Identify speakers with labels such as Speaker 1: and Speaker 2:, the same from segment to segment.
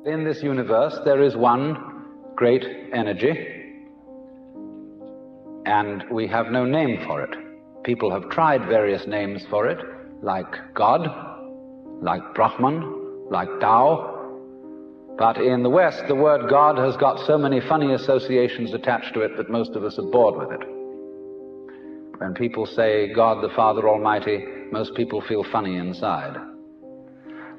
Speaker 1: In this universe, there is one great energy, and we have no name for it. People have tried various names for it, like God, like Brahman, like Tao. But in the West, the word God has got so many funny associations attached to it that most of us are bored with it. When people say God the Father Almighty, most people feel funny inside.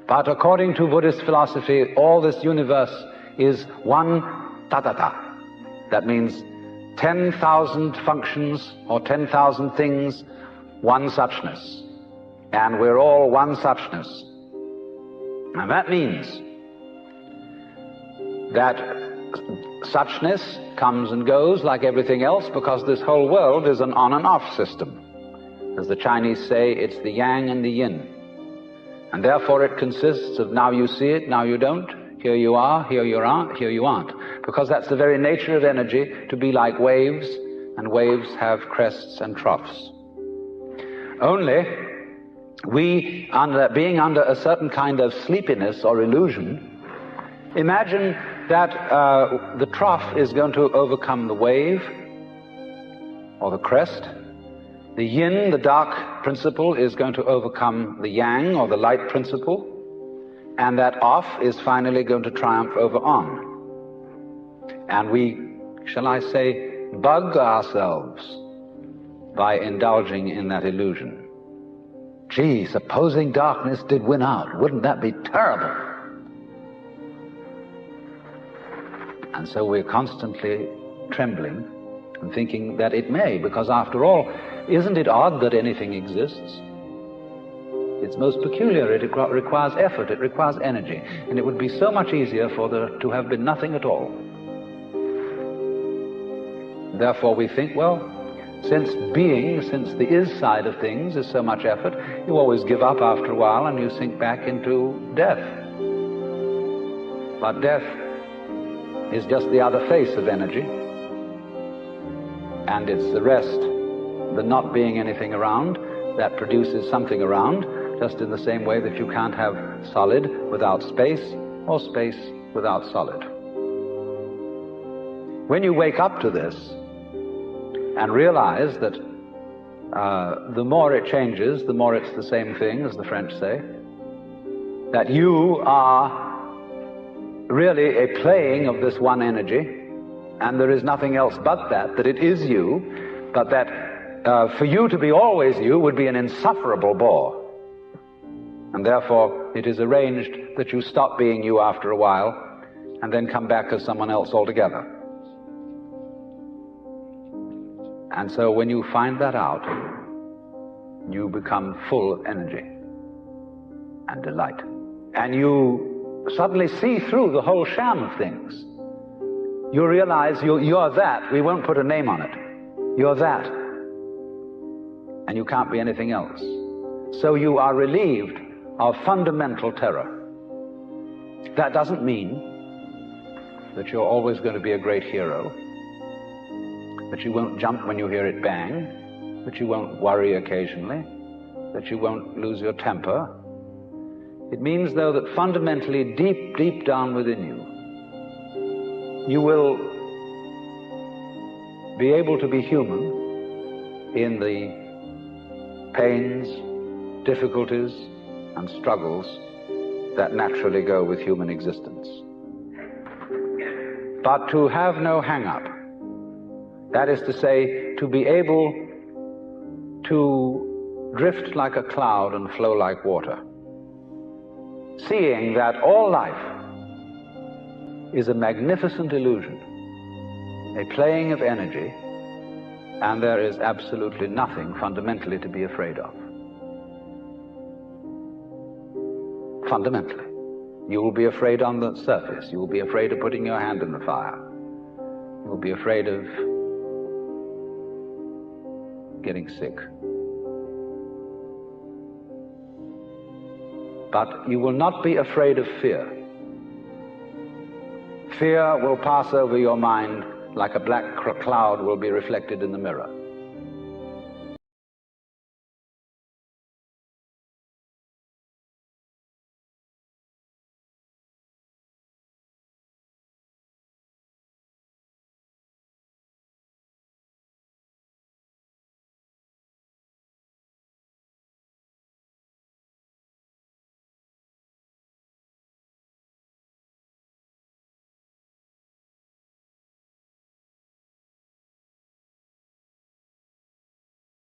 Speaker 1: But according to Buddhist philosophy, all this universe is one tathata. That means 10,000 functions or 10,000 things, one suchness. And we're all one suchness. And that means that suchness comes and goes like everything else, because this whole world is an on and off system. As the Chinese say, it's the yang and the yin. And therefore it consists of now you see it, now you don't, here you are, here you aren't, here you aren't. Because that's the very nature of energy, to be like waves, and waves have crests and troughs. Only we, being under a certain kind of sleepiness or illusion, imagine that the trough is going to overcome the wave or the crest. The yin, the dark principle, is going to overcome the yang, or the light principle, and that off is finally going to triumph over on. And we, shall I say, bug ourselves by indulging in that illusion. Gee, supposing darkness did win out, wouldn't that be terrible? And so we're constantly trembling and thinking that it may, because after all, isn't it odd that anything exists? It's most peculiar. It requires effort, it requires energy, and it would be so much easier for there to have been nothing at all. Therefore we think, well, since the is side of things is so much effort, you always give up after a while and you sink back into death. But death is just the other face of energy, and it's the rest, the not being anything around, that produces something around, just in the same way that you can't have solid without space, or space without solid. When you wake up to this and realize that the more it changes, the more it's the same thing, as the French say, that you are really a playing of this one energy, and there is nothing else but that it is you, but that for you to be always you would be an insufferable bore. And therefore it is arranged that you stop being you after a while and then come back as someone else altogether. And so when you find that out, you become full of energy and delight. And you suddenly see through the whole sham of things. You realize you're that. We won't put a name on it. You're that. And you can't be anything else. So you are relieved of fundamental terror. That doesn't mean that you're always going to be a great hero, that you won't jump when you hear it bang, that you won't worry occasionally, that you won't lose your temper. It means, though, that fundamentally, deep, deep down within you, you will be able to be human in the pains, difficulties, and struggles that naturally go with human existence. But to have no hang-up, that is to say, to be able to drift like a cloud and flow like water, seeing that all life is a magnificent illusion, a playing of energy, and there is absolutely nothing fundamentally to be afraid of. Fundamentally. You will be afraid on the surface. You will be afraid of putting your hand in the fire. You will be afraid of getting sick. But you will not be afraid of fear. Fear will pass over your mind like a black cloud will be reflected in the mirror.